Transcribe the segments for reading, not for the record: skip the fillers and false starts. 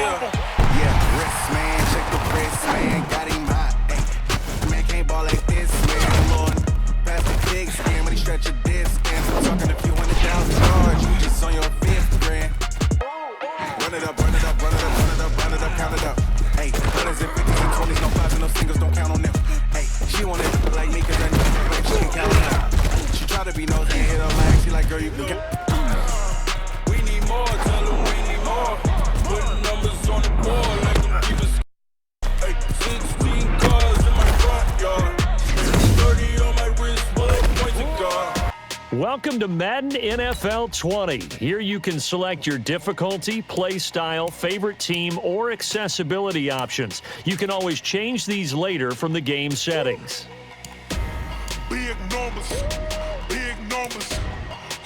normal. Yeah, wrist man, check the wrist man, got him hot. Ay, man can't ball like this, man. Lord, pass the big skin when he stretch a disc. I'm talking a few $100,000. You just on your fifth grand. Run it up, run it up, run it up, run it up, run it up, count it up. Hey, hundreds and fifties and 20s, no fives and no singles, don't count on them. Hey, she want it like me, cause I know like she can count on them. She try to be nosy and hit her like, she like, girl, you can count. We need more, tell them we need more. Putting numbers on the board like them keepers. Hey, 16 cars in my front yard. 30 on my wrist, bullet points to God. Welcome to Madden NFL 20. Here you can select your difficulty, play style, favorite team, or accessibility options. You can always change these later from the game settings. Big numbers,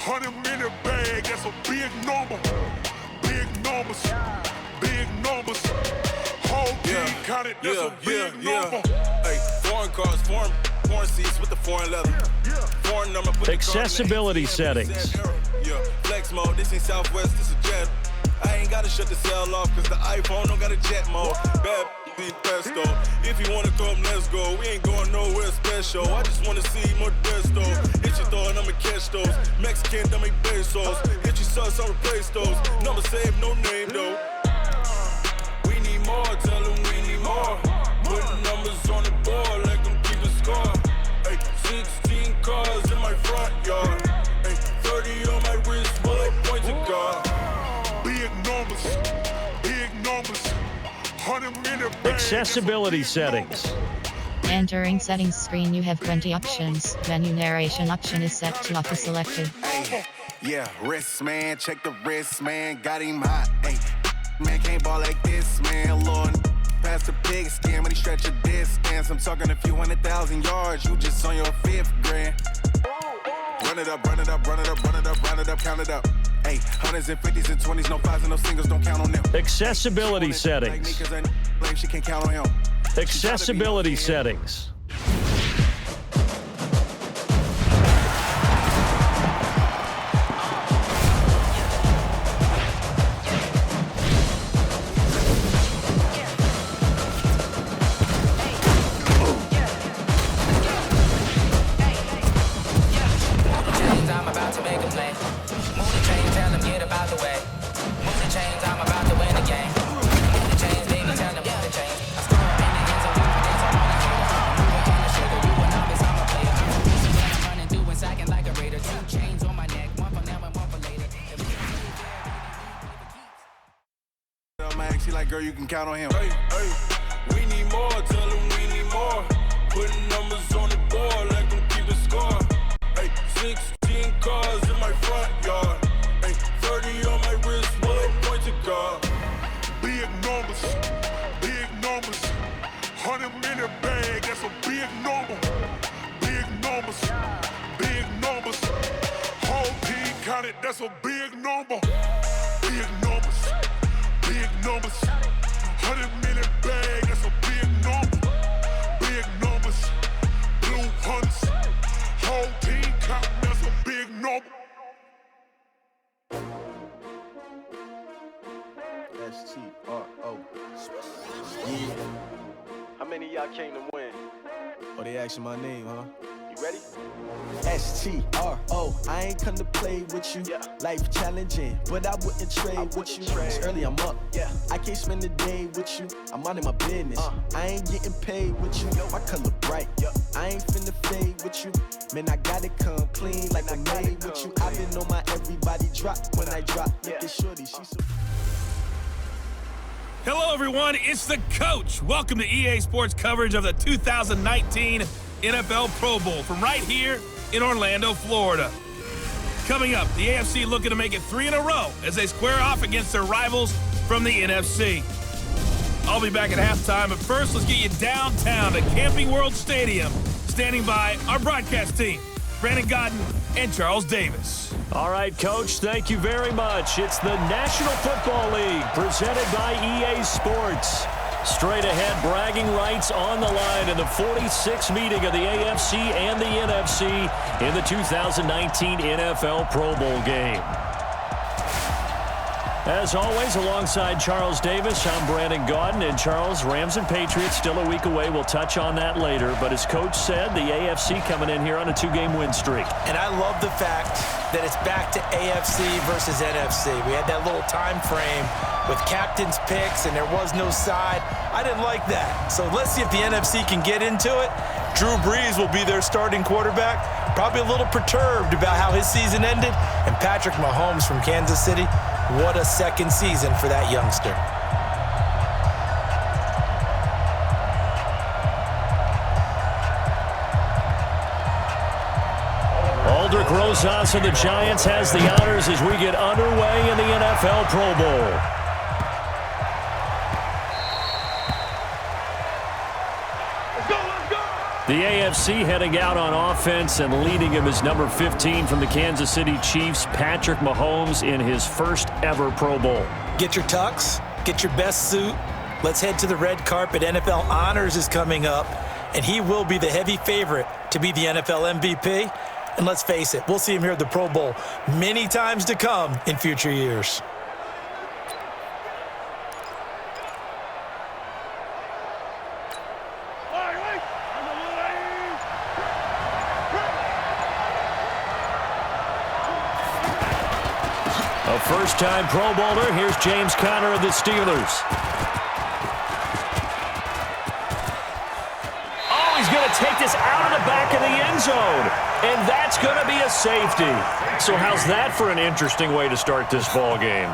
100-minute bag, that's a big number. Big numbers, whole team counted, that's a big number. Hey, foreign cars, foreign seats with the foreign leather. Foreign number, put accessibility settings. Yeah, flex mode, this ain't Southwest, this is jet. I ain't gotta shut the cell off, cause the iPhone don't got a jet mode. Bad pesto. If you wanna come, let's go. We ain't going nowhere special. I just wanna see more desto. Hit your throw and I'ma catch those. Mexican, don't make pesos. Hit your sauce, I'll replace those. Number save, no name though. We need more, tell them we need more. Putting numbers on the board like them keep a score. Hey, 16 cars in my front yard. Hey, 30 on my wrist, bullet points to God. Big numbers. 100-minute bag. Accessibility settings. Entering settings screen, you have 20 options. Menu narration option is set to auto selected. Ay, yeah, wrist man, check the wrist man, got him hot. Ay, man can't ball like this, man. Lord, pass the big skin when he stretch a distance. I'm talking a few $100,000 yards. You just on your fifth grand. Run it up, run it up, run it up, run it up, run it up, count it up. Hey, hundreds and 50s and 20s, no fives and no singles, don't count on them. Accessibility settings. She can't count on him. Accessibility settings. She like, girl, you can count on him. Hey, we need more, tell them we need more. Putting numbers on the board like them keep a score. Hey, 16 cars in my front yard. Hey, 30 on my wrist, bullet points to God. Big numbers, 100-minute bag, that's a big number. Big numbers, whole team counted, that's a big number. Big numbers, 100-minute bag, that's a big number. Big numbers, blue hunts, whole team count, that's a big number. S-T-R-O. Yeah. How many of y'all came to win? Oh, they asking my name, huh? You ready? S-T-R-O. I ain't come to play with you. Yeah. Life challenging, but I wouldn't trade with you. It's early, I'm up. Yeah. I can't spend the day with you. I'm out in my business. I ain't getting paid with you. My color bright. I ain't finna fade with you. Man, I gotta come clean like I'm made with you. I've been on my everybody drop when I drop. Look at shorty, she's so... Hello, everyone. It's the coach. Welcome to EA Sports coverage of the 2019 NFL Pro Bowl from right here in Orlando, Florida. Coming up, the AFC looking to make it 3 in a row as they square off against their rivals from the NFC. I'll be back at halftime, but first, let's get you downtown to Camping World Stadium. Standing by our broadcast team, Brandon Godden and Charles Davis. All right, Coach, thank you very much. It's the National Football League presented by EA Sports. Straight ahead, bragging rights on the line in the 46th meeting of the AFC and the NFC in the 2019 NFL Pro Bowl game. As always, alongside Charles Davis, I'm Brandon Gaudin. And Charles, Rams and Patriots still a week away. We'll touch on that later. But as Coach said, the AFC coming in here on a 2-game win streak. And I love the fact that it's back to AFC versus NFC. We had that little time frame with captain's picks, and there was no side. I didn't like that. So let's see if the NFC can get into it. Drew Brees will be their starting quarterback. Probably a little perturbed about how his season ended. And Patrick Mahomes from Kansas City, what a second season for that youngster. Aldrick Rosas of the Giants has the honors as we get underway in the NFL Pro Bowl. The AFC heading out on offense, and leading him is number 15 from the Kansas City Chiefs, Patrick Mahomes, in his first ever Pro Bowl. Get your tux, get your best suit. Let's head to the red carpet. NFL Honors is coming up, and he will be the heavy favorite to be the NFL MVP. And let's face it, we'll see him here at the Pro Bowl many times to come in future years. A first-time Pro Bowler. Here's James Conner of the Steelers. Oh, he's going to take this out of the back of the end zone. And that's going to be a safety. So how's that for an interesting way to start this ball game?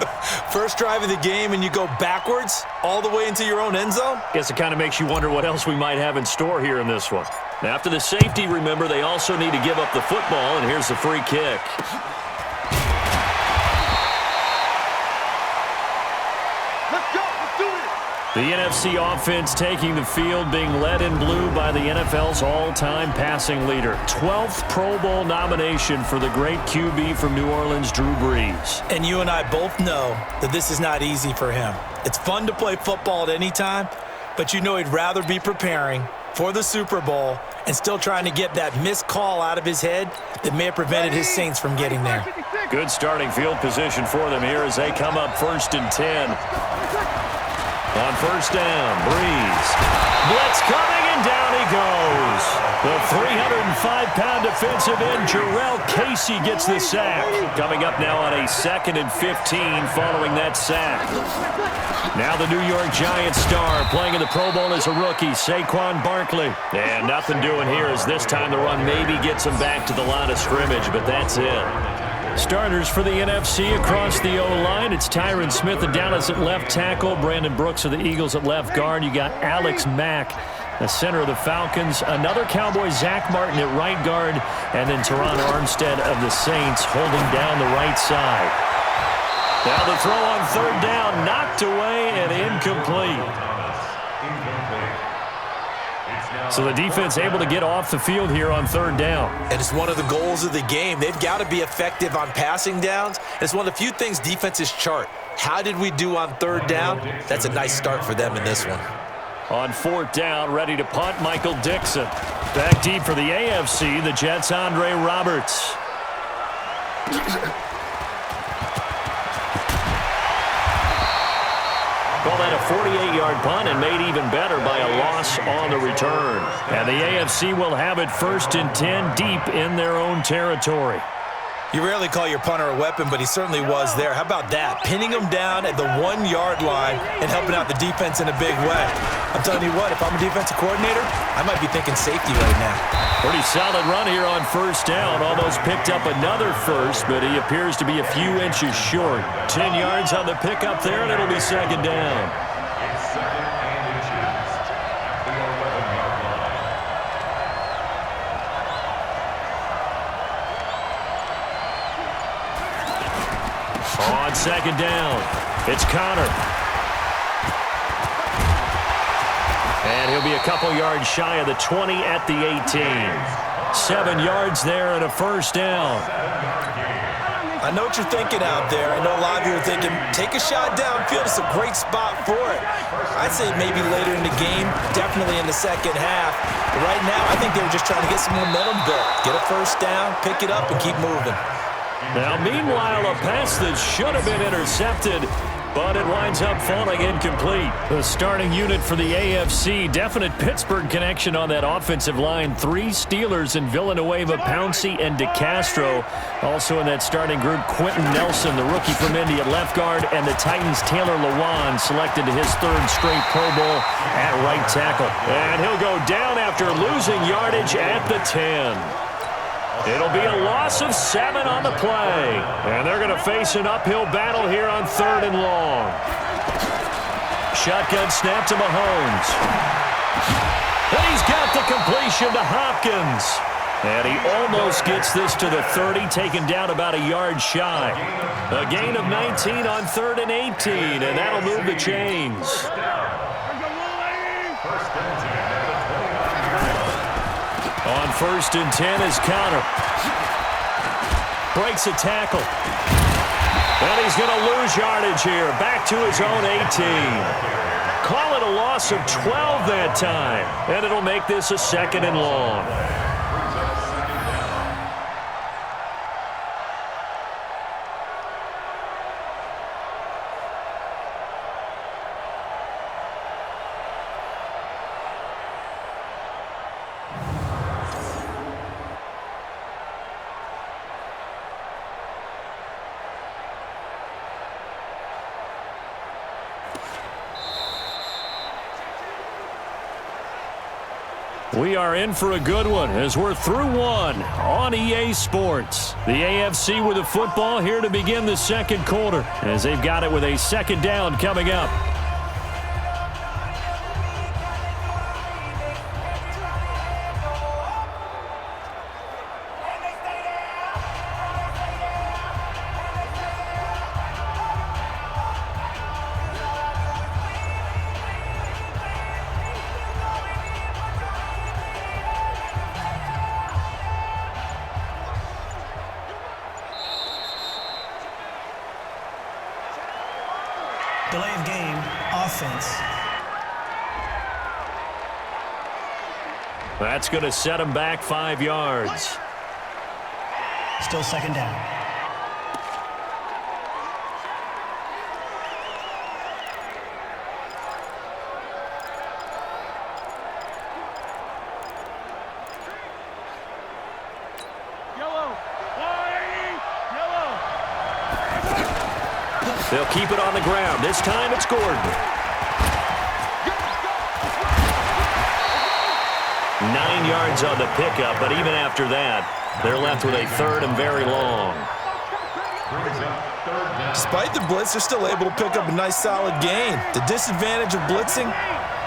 First drive of the game, and you go backwards all the way into your own end zone? Guess it kind of makes you wonder what else we might have in store here in this one. Now, after the safety, remember, they also need to give up the football, and here's the free kick. The NFC offense taking the field, being led in blue by the NFL's all-time passing leader. 12th Pro Bowl nomination for the great QB from New Orleans, Drew Brees. And you and I both know that this is not easy for him. It's fun to play football at any time, but you know he'd rather be preparing for the Super Bowl and still trying to get that missed call out of his head that may have prevented his Saints from getting there. Good starting field position for them here as they come up 1st and 10. On first down, Brees. Blitz coming, and down he goes. The 305-pound defensive end, Jarrell Casey, gets the sack. Coming up now on a 2nd and 15 following that sack. Now the New York Giants star playing in the Pro Bowl as a rookie, Saquon Barkley. And nothing doing here as this time the run maybe gets him back to the line of scrimmage, but that's it. Starters for the NFC across the O-line. It's Tyron Smith of Dallas at left tackle. Brandon Brooks of the Eagles at left guard. You got Alex Mack, the center of the Falcons. Another Cowboy, Zach Martin at right guard. And then Teron Armstead of the Saints holding down the right side. Now the throw on 3rd down, knocked away and incomplete. So the defense able to get off the field here on 3rd down. And it's one of the goals of the game. They've got to be effective on passing downs. And it's one of the few things defenses chart. How did we do on 3rd down? That's a nice start for them in this one. On 4th down, ready to punt, Michael Dixon. Back deep for the AFC, the Jets' Andre Roberts. Call that a 48-yard punt and made even better by a loss on the return. And the AFC will have it 1st and 10 deep in their own territory. You rarely call your punter a weapon, but he certainly was there. How about that? Pinning him down at the 1-yard line and helping out the defense in a big way. I'm telling you what, if I'm a defensive coordinator, I might be thinking safety right now. Pretty solid run here on 1st down. Almost picked up another first, but he appears to be a few inches short. 10 yards on the pickup there, and it'll be 2nd down. On 2nd down, it's Conner. And he'll be a couple yards shy of the 20 at the 18. 7 yards there and a 1st down. I know what you're thinking out there. I know a lot of you are thinking, take a shot downfield. It's a great spot for it. I'd say maybe later in the game, definitely in the 2nd half. But right now, I think they were just trying to get some momentum built. Get a 1st down, pick it up, and keep moving. Now, meanwhile, a pass that should have been intercepted, but it winds up falling incomplete. The starting unit for the AFC, definite Pittsburgh connection on that offensive line. 3 Steelers in Villanueva, Pouncey, and DeCastro. Also in that starting group, Quentin Nelson, the rookie from Indy at left guard, and the Titans' Taylor Lewan, selected to his 3rd straight Pro Bowl at right tackle. And he'll go down after losing yardage at the 10. It'll be a loss of 7 on the play. And they're going to face an uphill battle here on 3rd and long. Shotgun snap to Mahomes. And he's got the completion to Hopkins. And he almost gets this to the 30, taken down about a yard shy. A gain of 19 on 3rd and 18, and that'll move the chains. On 1st and 10 is Connor. Breaks a tackle. And he's going to lose yardage here. Back to his own 18. Call it a loss of 12 that time. And it'll make this a 2nd and long. We are in for a good one as we're through one on EA Sports. The AFC with the football here to begin the 2nd quarter as they've got it with a 2nd down coming up. Delay of game, offense. That's going to set him back 5 yards. Still 2nd down. They'll keep it on the ground. This time it's Gordon. 9 yards on the pickup, but even after that, they're left with a 3rd and very long. Despite the blitz, they're still able to pick up a nice solid gain. The disadvantage of blitzing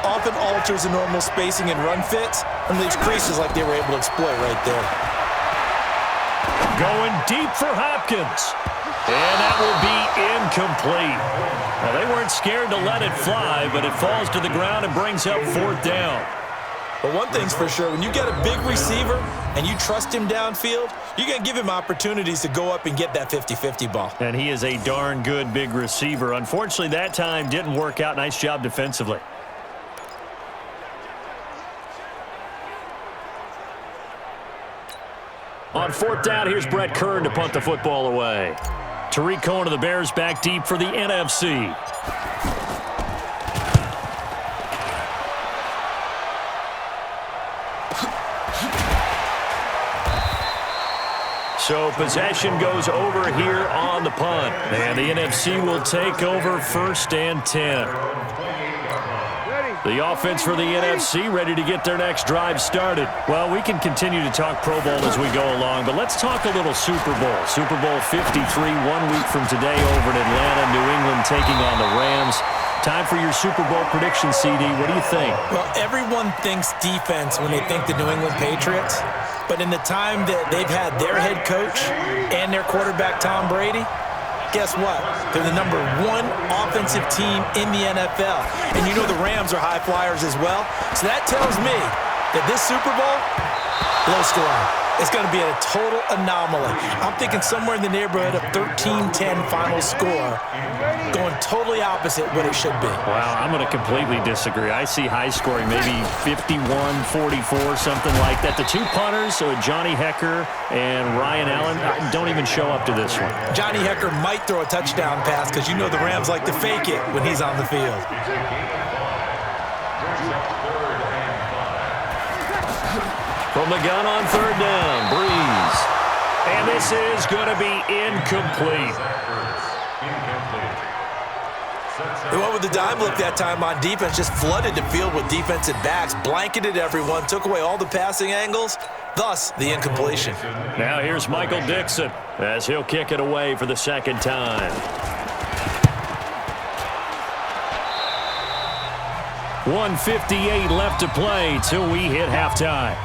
often alters the normal spacing and run fits and leaves creases like they were able to exploit right there. Going deep for Hopkins. And that will be incomplete. Well, they weren't scared to let it fly, but it falls to the ground and brings up 4th down. But one thing's for sure, when you get a big receiver and you trust him downfield, you're going to give him opportunities to go up and get that 50-50 ball. And he is a darn good big receiver. Unfortunately, that time didn't work out. Nice job defensively. On 4th down, here's Brett Kern to punt the football away. Tariq Cohen of the Bears back deep for the NFC. So possession goes over here on the punt. And the NFC will take over 1st and 10. The offense for the NFC ready to get their next drive started. Well, we can continue to talk Pro Bowl as we go along, but let's talk a little Super Bowl. Super Bowl 53, 1 week from today over in Atlanta, New England taking on the Rams. Time for your Super Bowl prediction, CD. What do you think? Well, everyone thinks defense when they think the New England Patriots, but in the time that they've had their head coach and their quarterback, Tom Brady, guess what? They're the #1 offensive team in the NFL. And you know the Rams are high flyers as well. So that tells me that this Super Bowl, low scoring. It's going to be a total anomaly. I'm thinking somewhere in the neighborhood of 13-10 final score, going totally opposite what it should be. Wow, I'm going to completely disagree. I see high scoring, maybe 51-44, something like that. The two punters, so Johnny Hecker and Ryan Allen, don't even show up to this one. Johnny Hecker might throw a touchdown pass because you know the Rams like to fake it when he's on the field. From the gun on third down, Breeze. And this is going to be incomplete. They went with the dime look that time on defense, just flooded the field with defensive backs, blanketed everyone, took away all the passing angles, thus the incompletion. Now here's Michael Dixon as he'll kick it away for the second time. 1:58 left to play till we hit halftime.